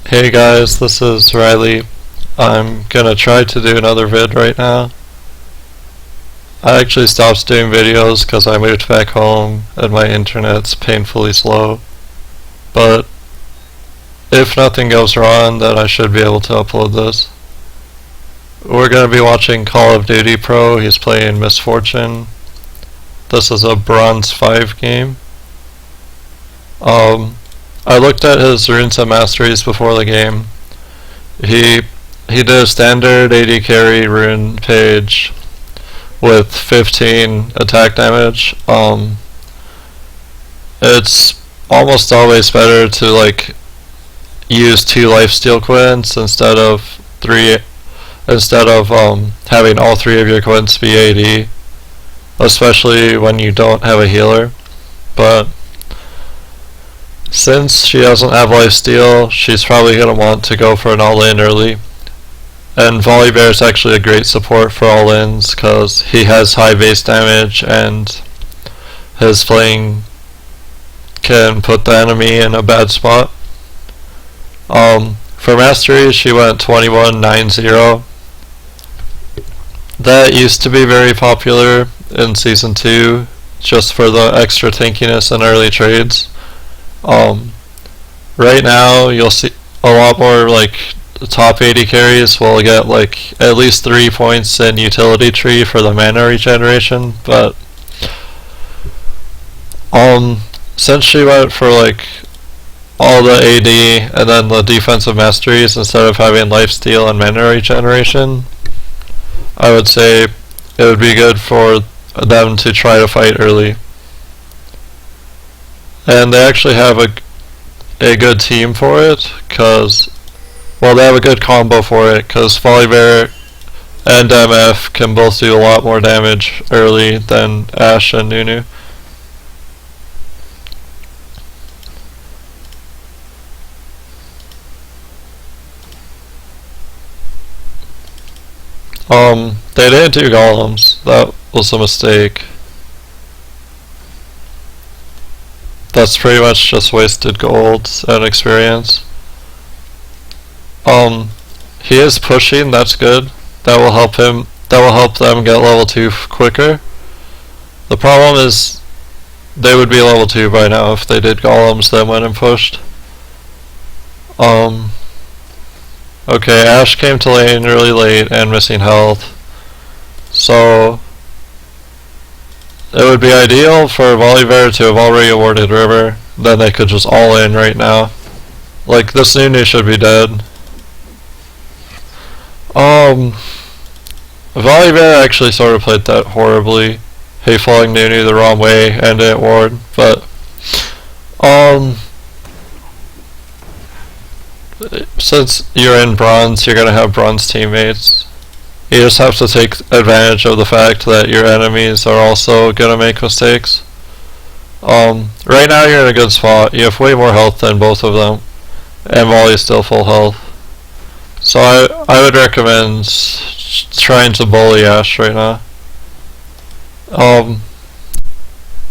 Hey guys, this is Riley. I'm gonna try to do another vid right now. I actually stopped doing videos because I moved back home and my internet's painfully slow. But if nothing goes wrong, then I should be able to upload this. We're gonna be watching Call of Duty Pro. He's playing Misfortune. This is a Bronze 5 game. I looked at his runes and masteries before the game. He did a standard AD carry rune page with 15 attack damage. It's almost always better to use 2 lifesteal quints instead of having all 3 of your quints be AD, especially when you don't have a healer. But since she doesn't have lifesteal, she's probably going to want to go for an all-in early. And Volibear is actually a great support for all-ins because he has high base damage and his fling can put the enemy in a bad spot. For mastery, she went 21-9-0. That used to be very popular in Season 2 just for the extra tankiness in early trades. Right now you'll see a lot more top 80 carries will get at least 3 points in utility tree for the mana regeneration, but since she went for all the AD and then the defensive masteries instead of having lifesteal and mana regeneration, I would say it would be good for them to try to fight early. And they actually have a good team for it, they have a good combo for it, because Volibear and MF can both do a lot more damage early than Ashe and Nunu. They didn't do golems. That was a mistake. That's pretty much just wasted gold and experience. He is pushing, that's good. That will help them get level 2 quicker. The problem is they would be level 2 by now if they did golems then went and pushed. Okay, Ashe came to lane really late and missing health. So it would be ideal for Volibear to have already awarded River, then they could just all in right now. This Nunu should be dead. Volibear actually sort of played that horribly. He flowing Nunu the wrong way and didn't ward, but since you're in bronze, you're gonna have bronze teammates. You just have to take advantage of the fact that your enemies are also gonna make mistakes. Right now you're in a good spot. You have way more health than both of them, and Volley's still full health. So I would recommend trying to bully Ashe right now.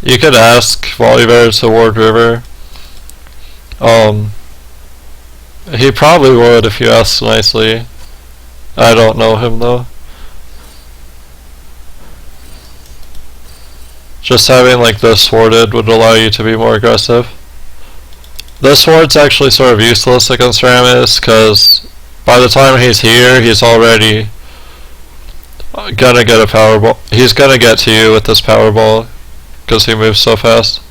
You could ask Volibear to ward River. He probably would if you asked nicely. I don't know him though. Just having this warded would allow you to be more aggressive. This ward's actually sort of useless against Rammus because by the time he's here, he's already gonna get a powerball. He's gonna get to you with this powerball because he moves so fast.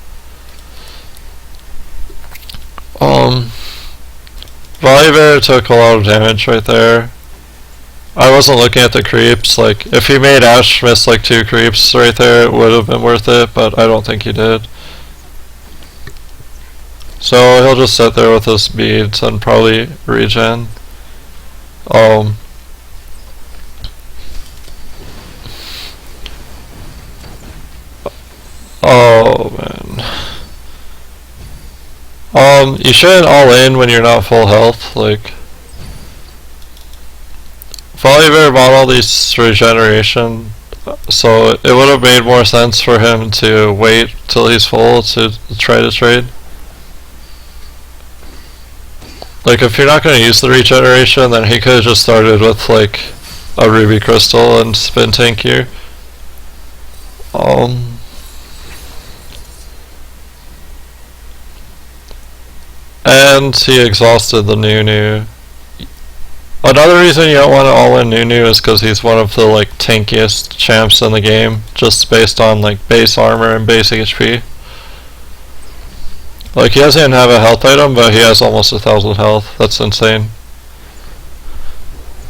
Volibear took a lot of damage right there. I wasn't looking at the creeps. If he made Ashe miss 2 creeps right there, it would have been worth it, but I don't think he did. So he'll just sit there with his beads and probably regen. Oh man. You shouldn't all in when you're not full health. Volibear bought all these regeneration, so it would have made more sense for him to wait till he's full to try to trade. Like, if you're not going to use the regeneration, then he could have just started with, like, a ruby crystal and been tankier. And he exhausted the Nunu. Another reason you don't want to all-in Nunu is because he's one of the, like, tankiest champs in the game, just based on, like, base armor and base HP. Like, he doesn't even have a health item, but he has almost 1,000 health. That's insane.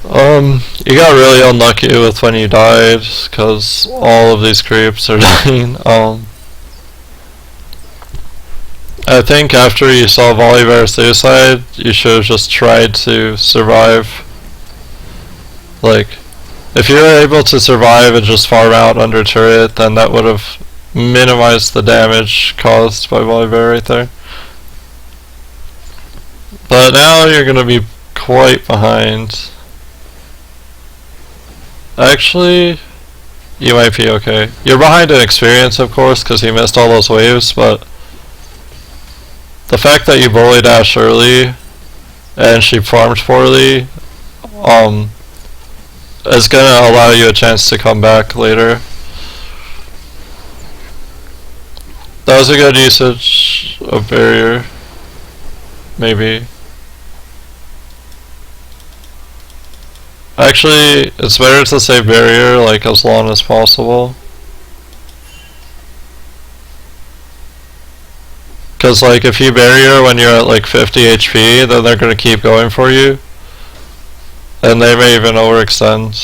You got really unlucky with when you died, because all of these creeps are dying. I think after you saw Volibear's suicide, you should have just tried to survive. Like, if you were able to survive and just farm out under turret, then that would have minimized the damage caused by Volibear right there. But now you're gonna be quite behind. Actually, you might be okay. You're behind in experience, of course, because you missed all those waves, but the fact that you bullied Ash early and she farmed poorly is gonna allow you a chance to come back later. That was a good usage of barrier. Maybe. Actually, it's better to say barrier like as long as possible. Cause like if you barrier when you're at like 50 HP, then they're gonna keep going for you. And they may even overextend,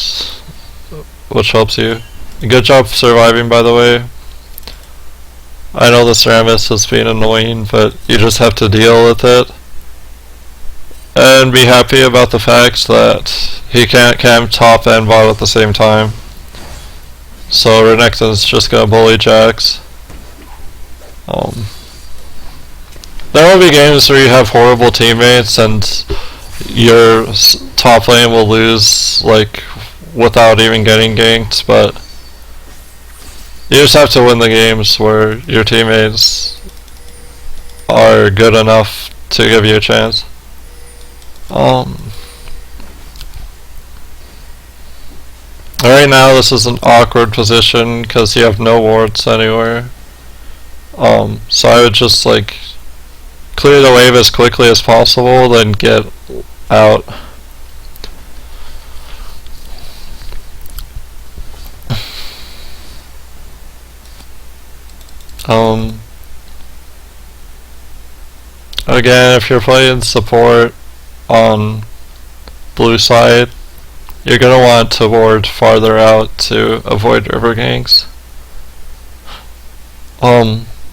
which helps you. Good job surviving, by the way. I know the Ceramus has been annoying, but you just have to deal with it. And be happy about the fact that he can't camp top and bot at the same time. So Renekton's just gonna bully Jax. There will be games where you have horrible teammates and your top lane will lose like without even getting ganked, but you just have to win the games where your teammates are good enough to give you a chance. Right now this is an awkward position because you have no wards anywhere. So I would just like clear the wave as quickly as possible, then get out. Again, if you're playing support on blue side, you're gonna want to ward farther out to avoid river ganks.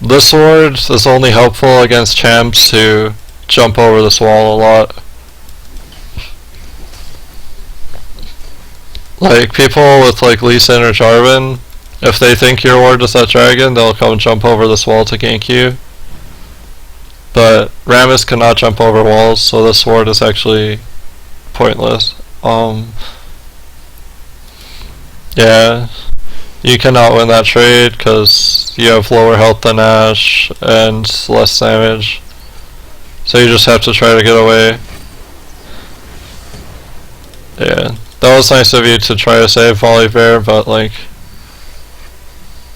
This ward is only helpful against champs who jump over this wall a lot. Like people with like Lee Sin or Jarvan, if they think your ward is that dragon, they'll come jump over this wall to gank you. But Rammus cannot jump over walls, so this ward is actually pointless. Yeah, you cannot win that trade because you have lower health than Ash and less damage. So you just have to try to get away. Yeah, that was nice of you to try to save Volibear, but like,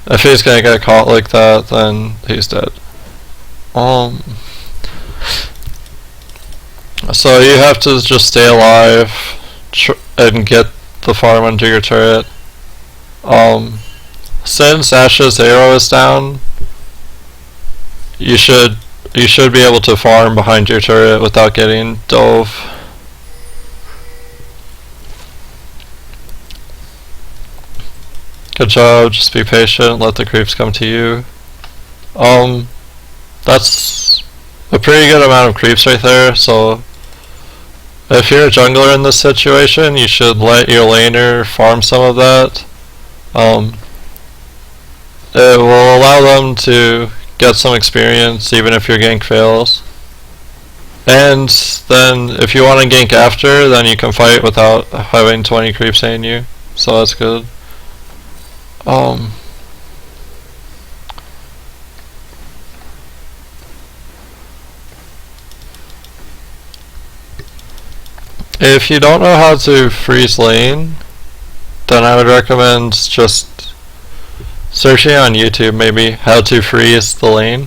if he's gonna get caught like that, then he's dead. So you have to just stay alive and get the farm under your turret. Since Ash's arrow is down, you should be able to farm behind your turret without getting dove. Good job, just be patient, let the creeps come to you. That's a pretty good amount of creeps right there, so if you're a jungler in this situation, you should let your laner farm some of that. It will allow them to get some experience even if your gank fails. And then if you want to gank after, then you can fight without having 20 creeps in you, so that's good. If you don't know how to freeze lane, then I would recommend just searching on YouTube maybe how to freeze the lane.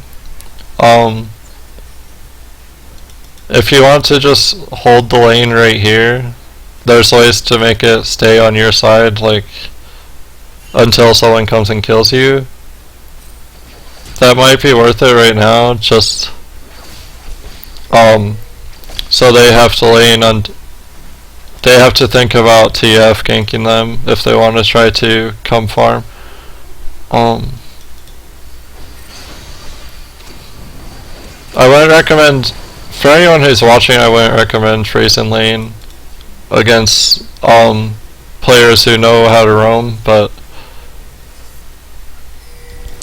If you want to just hold the lane right here, there's ways to make it stay on your side, like until someone comes and kills you. That might be worth it right now, just so they have to lane on. They have to think about TF ganking them if they want to try to come farm. I wouldn't recommend, for anyone who's watching, I wouldn't recommend freezing lane against players who know how to roam, but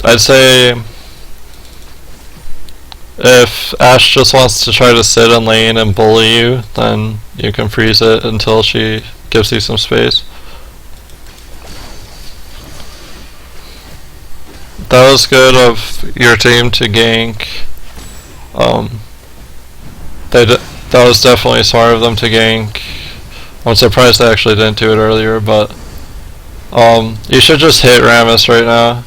I'd say if Ashe just wants to try to sit in lane and bully you, then you can freeze it until she gives you some space. That was good of your team to gank. That was definitely smart of them to gank. I'm surprised they actually didn't do it earlier, but you should just hit Rammus right now.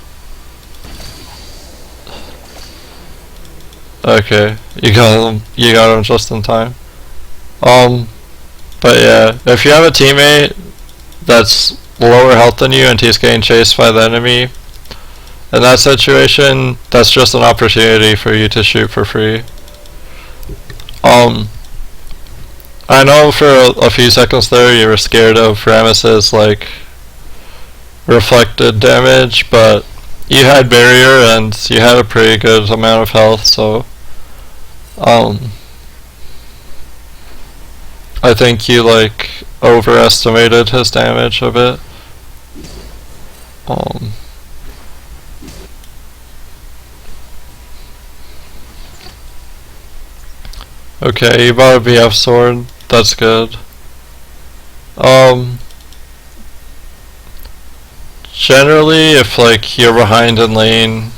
Okay, you got him just in time. But yeah, if you have a teammate that's lower health than you and he's getting chased by the enemy, in that situation, that's just an opportunity for you to shoot for free. I know for a few seconds there you were scared of Rammus's like reflected damage, but you had barrier and you had a pretty good amount of health, so I think you like overestimated his damage a bit. Okay, you bought a BF sword. That's good. Generally, if like you're behind in lane,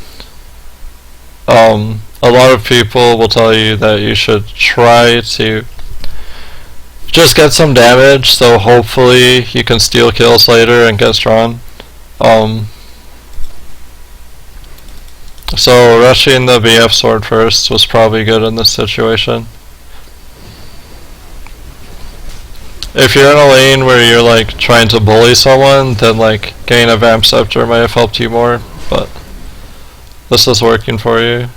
a lot of people will tell you that you should try to just get some damage, so hopefully you can steal kills later and get strong. So rushing the BF sword first was probably good in this situation. If you're in a lane where you're like trying to bully someone, then like getting a Vamp Scepter might have helped you more, but this is working for you.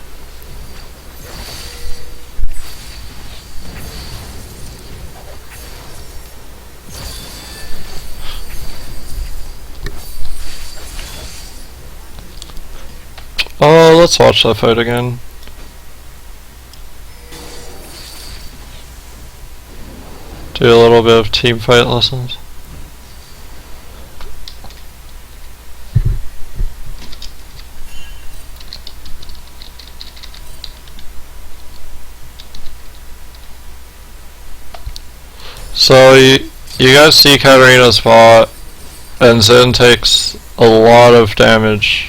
Oh, let's watch that fight again. Do a little bit of team fight lessons. So you guys see Katarina's bot, and Zen takes a lot of damage.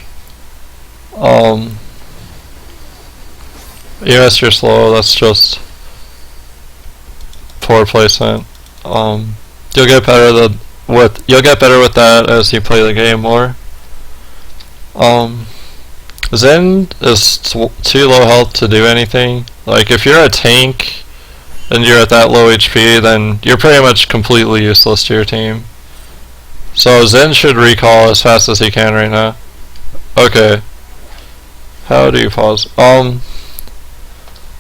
Yes, you're slow, that's just poor placement. You'll get better with that as you play the game more. Zen is too low health to do anything. Like if you're a tank and you're at that low HP, then you're pretty much completely useless to your team. So Zen should recall as fast as he can right now. Okay. How do you pause?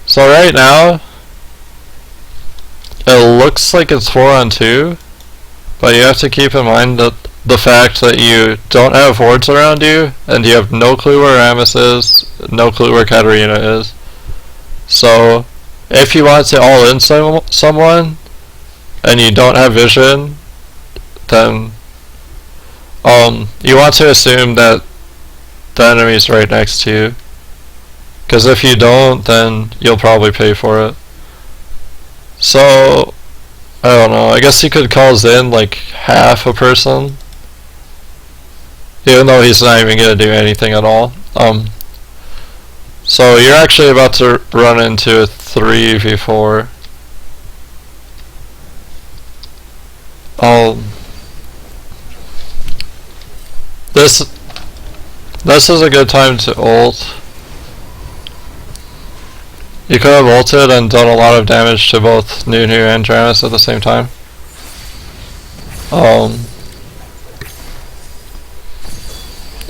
So right now, it looks like it's 4-on-2, but you have to keep in mind that the fact that you don't have wards around you, and you have no clue where Rammus is, no clue where Katarina is. So, if you want to all-in someone, and you don't have vision, then you want to assume that the enemy's right next to you. Because if you don't, then you'll probably pay for it. So, I don't know, I guess you could call Zen like half a person. Even though he's not even going to do anything at all. So you're actually about to run into a 3v4. Um, this is a good time to ult. You could have ulted and done a lot of damage to both Nunu and Dramus at the same time.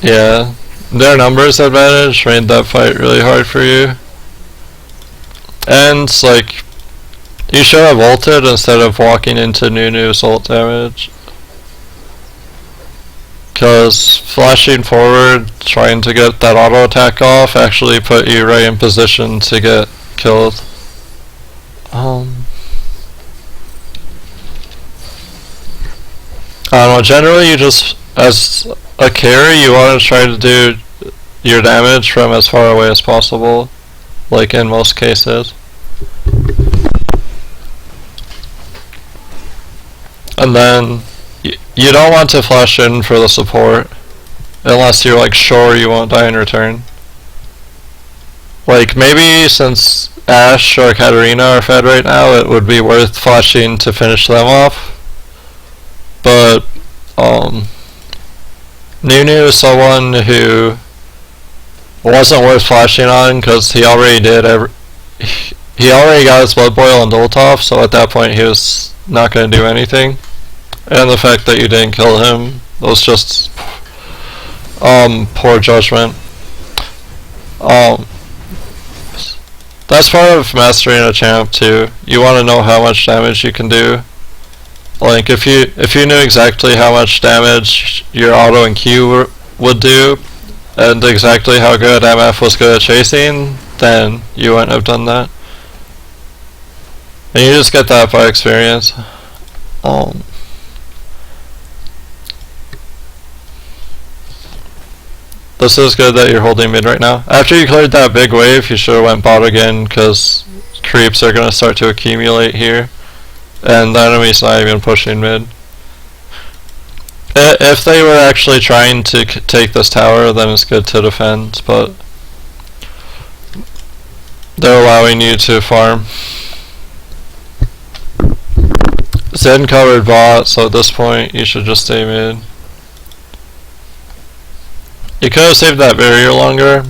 Yeah, their numbers advantage made that fight really hard for you. And, like, you should have ulted instead of walking into Nunu's ult damage. Because flashing forward, trying to get that auto attack off, actually put you right in position to get killed. I don't know, generally you just, as a carry, you want to try to do your damage from as far away as possible, like in most cases. And then, you don't want to flash in for the support, unless you're like sure you won't die in return. Like, maybe since Ashe or Katarina are fed right now, it would be worth flashing to finish them off. But, Nunu is someone who wasn't worth flashing on because he already he already got his blood boil and ult off, so at that point he was not going to do anything. And the fact that you didn't kill him was just poor judgment. That's part of mastering a champ too. You want to know how much damage you can do. Like if you knew exactly how much damage your auto and Q would do, and exactly how good MF was good at chasing, then you wouldn't have done that. And you just get that by experience. This is good that you're holding mid right now. After you cleared that big wave, you should have went bot again, because creeps are going to start to accumulate here. And the enemy's not even pushing mid. If they were actually trying to take this tower, then it's good to defend, but they're allowing you to farm. Zen covered bot, so at this point you should just stay mid. You could have saved that barrier longer,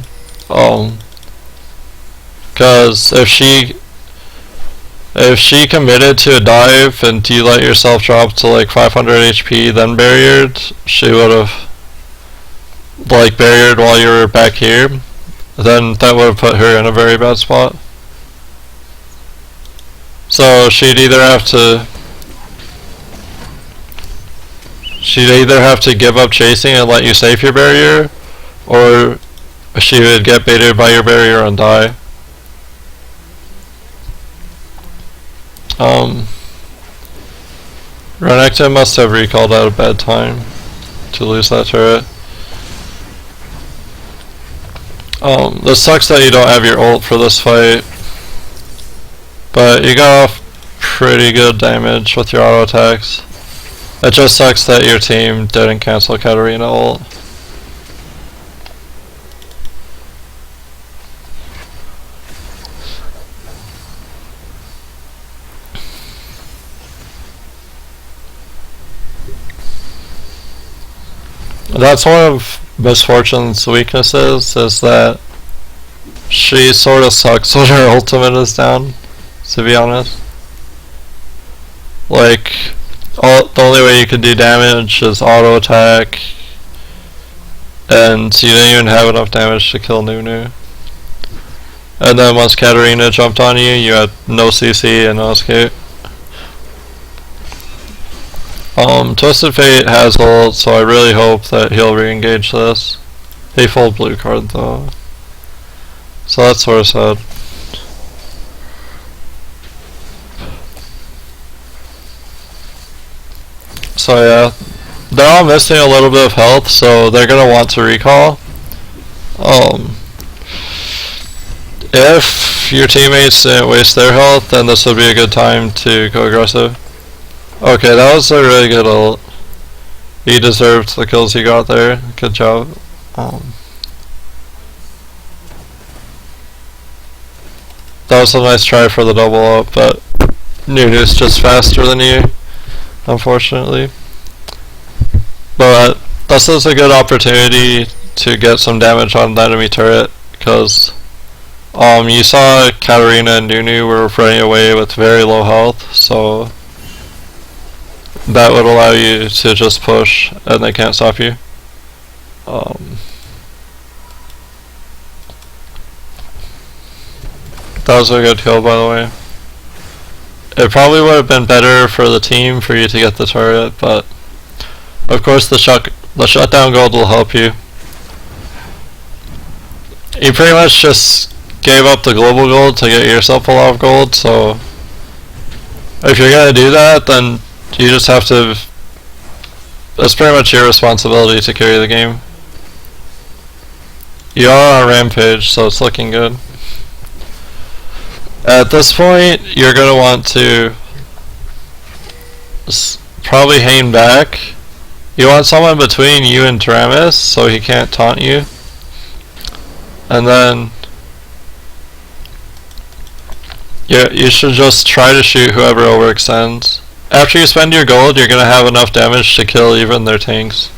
because if she committed to a dive and you let yourself drop to like 500 HP then barriered, she would have like barriered while you were back here, then that would have put her in a very bad spot. So she'd either have to give up chasing and let you save your barrier, or she would get baited by your barrier and die. Renekton must have recalled at a bad time to lose that turret. This sucks that you don't have your ult for this fight, but you got off pretty good damage with your auto attacks. It just sucks that your team didn't cancel Katarina ult. That's one of Misfortune's weaknesses, is that she sort of sucks when her ultimate is down, to be honest. Like, the only way you can do damage is auto attack, and you didn't even have enough damage to kill Nunu. And then once Katarina jumped on you, you had no CC and no escape. Twisted Fate has ult, so I really hope that he'll re-engage this. He full blue card though, so that's sort of sad. So yeah, they're all missing a little bit of health, so they're gonna want to recall. If your teammates didn't waste their health, then this would be a good time to go aggressive. Okay, that was a really good ult. He deserved the kills he got there. Good job. That was a nice try for the double up, but Nunu's just faster than you. unfortunately. But this is a good opportunity to get some damage on the enemy turret, because you saw Katarina and Nunu were running away with very low health, so that would allow you to just push and they can't stop you. That was a good kill, by the way. It probably would have been better for the team for you to get the turret, but of course the shutdown gold will help you. You pretty much just gave up the global gold to get yourself a lot of gold, so if you're gonna do that, then you just have to, it's pretty much your responsibility to carry the game. You are on a rampage, so it's looking good. At this point, you're going to want to probably hang back. You want someone between you and Dramis so he can't taunt you. And then you should just try to shoot whoever overextends. After you spend your gold, you're going to have enough damage to kill even their tanks.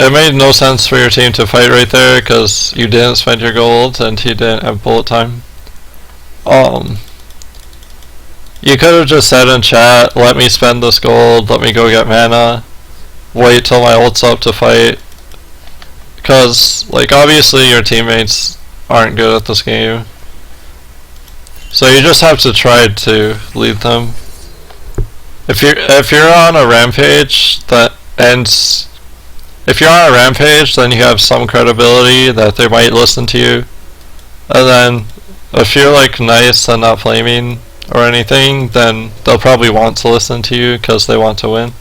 It made no sense for your team to fight right there because you didn't spend your gold and he didn't have bullet time. You could have just said in chat, let me spend this gold, let me go get mana, wait till my ult's up to fight. Because, like, obviously your teammates aren't good at this game. So you just have to try to lead them. If you're on a rampage that ends, if you're on a rampage, then you have some credibility that they might listen to you. And then, if you're like nice and not flaming or anything, then they'll probably want to listen to you because they want to win.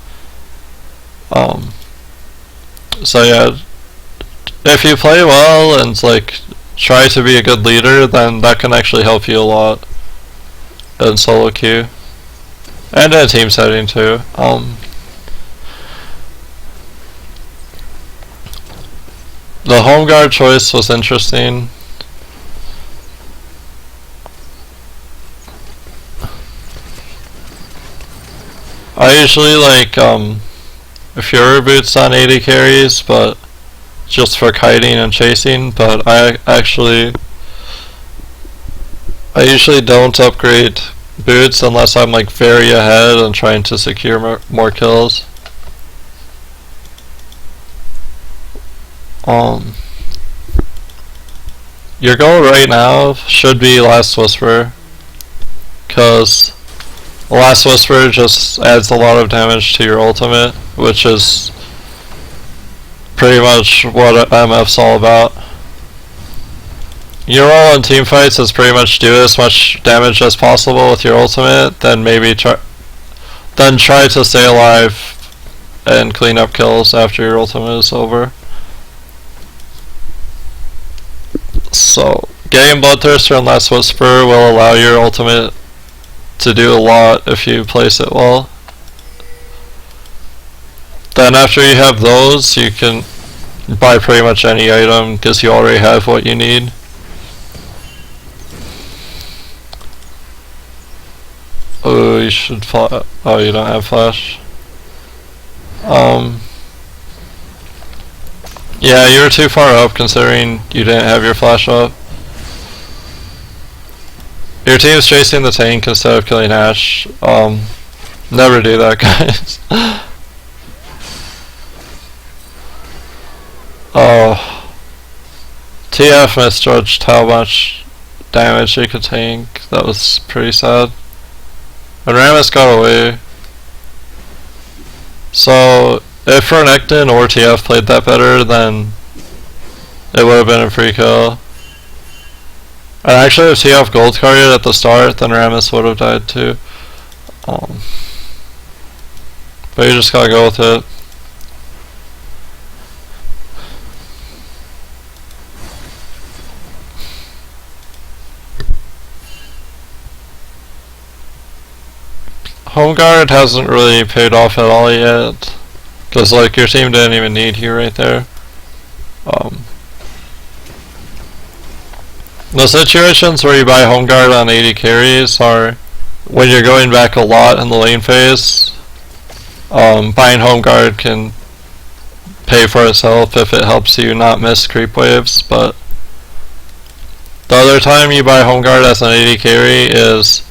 So yeah, if you play well and like try to be a good leader, then that can actually help you a lot in solo queue and in a team setting too. The home guard choice was interesting. I usually like Fury boots on AD carries, but just for kiting and chasing, but I usually don't upgrade boots unless I'm like very ahead and trying to secure more kills. Your goal right now should be Last Whisper, because Last Whisper just adds a lot of damage to your ultimate, which is pretty much what MF's all about. Your role in teamfights is pretty much do as much damage as possible with your ultimate, then maybe try to stay alive and clean up kills after your ultimate is over. So, getting Bloodthirster and Last Whisper will allow your ultimate to do a lot if you place it well. Then after you have those, you can buy pretty much any item because you already have what you need. Oh, you should oh, you don't have flash. Yeah, you were too far up considering you didn't have your flash up. Your team's chasing the tank instead of killing Ashe. Never do that, guys. Oh. TF misjudged how much damage he could tank. That was pretty sad. And Rammus got away. So, if Renekton or TF played that better, then it would have been a free kill. And actually, if TF gold carded at the start, then Rammus would have died too. But you just gotta go with it. Home guard hasn't really paid off at all yet, because like your team didn't even need you right there. The situations where you buy home guard on AD carries are when you're going back a lot in the lane phase. Buying home guard can pay for itself if it helps you not miss creep waves, but the other time you buy home guard as an AD carry is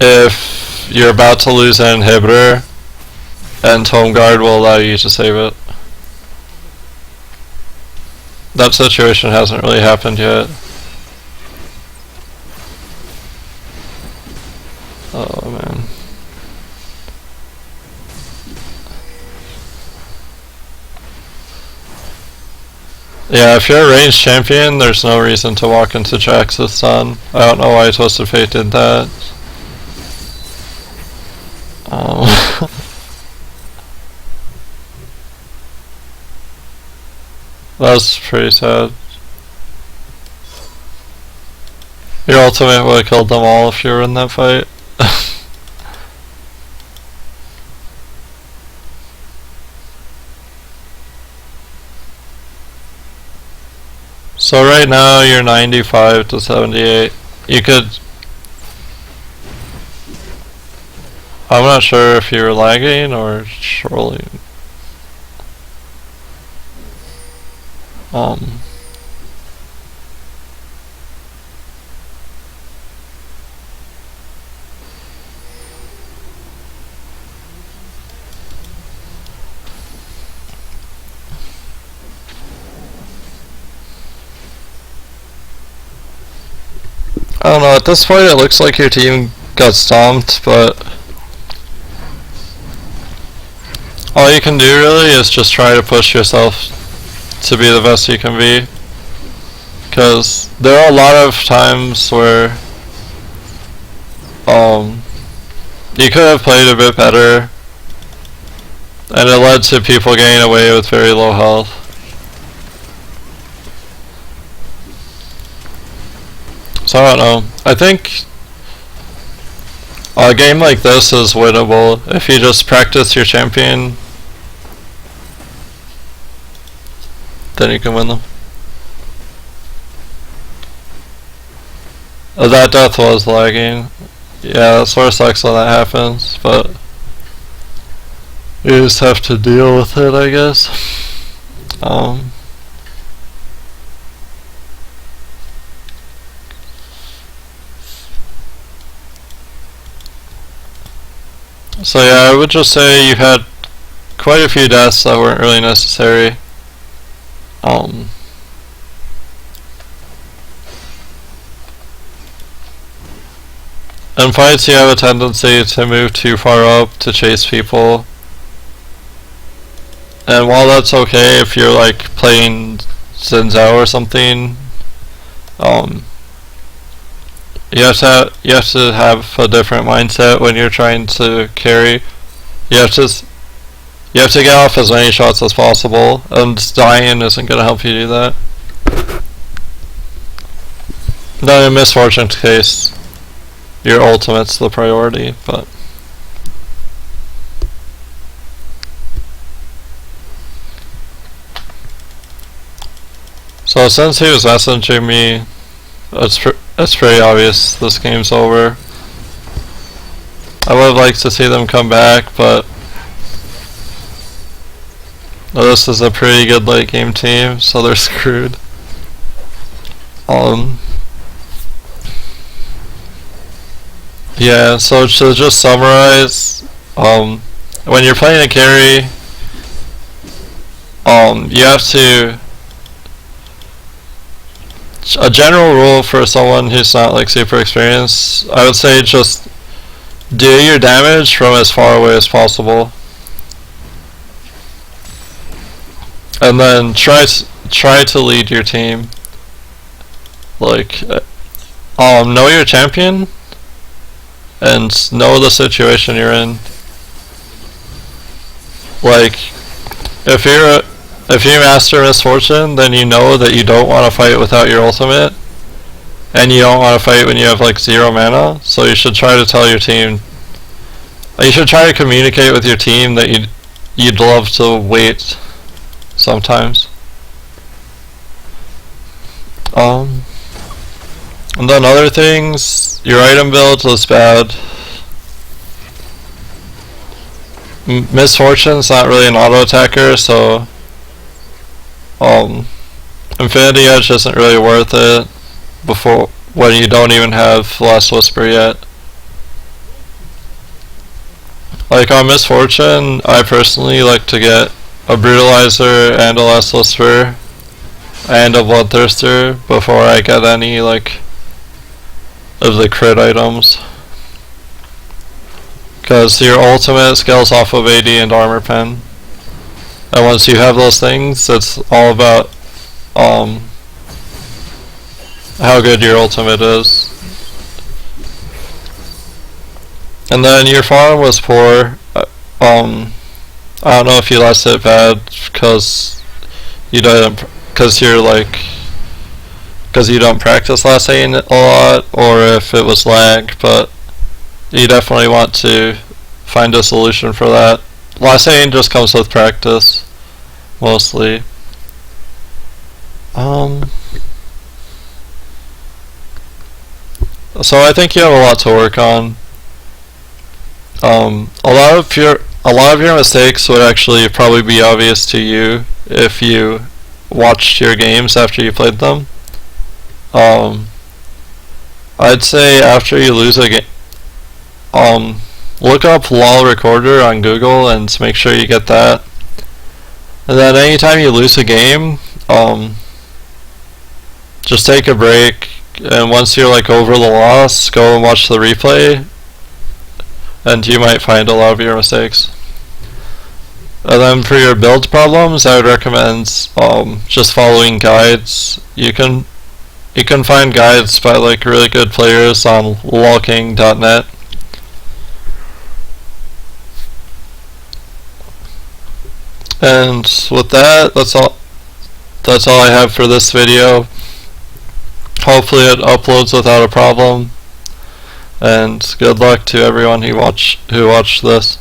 if you're about to lose an inhibitor and home guard will allow you to save it. That situation hasn't really happened yet. Oh man. Yeah, if you're a ranged champion, there's no reason to walk into Jax with stun. I don't know why Twisted Fate did that. That's pretty sad. Your ultimate would have killed them all if you were in that fight. So right now you're 95 to 78. You could... I'm not sure if you're lagging or trolling. I don't know, at this point it looks like your team got stomped, but all you can do really is just try to push yourself to be the best you can be. Because there are a lot of times where you could have played a bit better and it led to people getting away with very low health. So I don't know. I think a game like this is winnable if you just practice your champion. Then you can win them. That death was lagging. Yeah, that sort of sucks when that happens, but you just have to deal with it, I guess. So yeah, I would just say you had quite a few deaths that weren't really necessary. In fights you have a tendency to move too far up to chase people. And while that's okay if you're like playing Xin Zhao or something, you have to have a different mindset when you're trying to carry. You have to get off as many shots as possible, and dying isn't going to help you do that. Now in Misfortune's case, your ultimate's the priority, but so since he was messaging me, it's pretty obvious this game's over. I would have liked to see them come back, but this is a pretty good late game team, so they're screwed. Yeah, so to just summarize, when you're playing a carry, you have to... A general rule for someone who's not like super experienced, I would say just do your damage from as far away as possible. And then try to lead your team. Like, know your champion and know the situation you're in. Like, if you master Misfortune, then you know that you don't want to fight without your ultimate, and you don't want to fight when you have like 0 mana. So you should try to tell your team. You should try to communicate with your team that you'd love to wait sometimes. And then other things, your item build was bad. Misfortune's not really an auto attacker, so Infinity Edge isn't really worth it when you don't even have Last Whisper yet. Like on Misfortune, I personally like to get a Brutalizer and a Last Whisper and a Bloodthirster before I get any like of the crit items, because your ultimate scales off of AD and Armor Pen, and once you have those things, it's all about how good your ultimate is. And then your farm was poor. I don't know if you lost it bad because you don't practice last lane a lot, or if it was lag, but you definitely want to find a solution for that. Last lane just comes with practice, mostly. So I think you have a lot to work on. A lot of your mistakes would actually probably be obvious to you if you watched your games after you played them. I'd say after you lose a game, look up LOL Recorder on Google and make sure you get that. And then anytime you lose a game, just take a break, and once you're like over the loss, go and watch the replay, and you might find a lot of your mistakes. And then for your build problems, I would recommend just following guides. You can find guides by like really good players on lolking.net. And with that, that's all I have for this video. Hopefully it uploads without a problem, and good luck to everyone who watched this.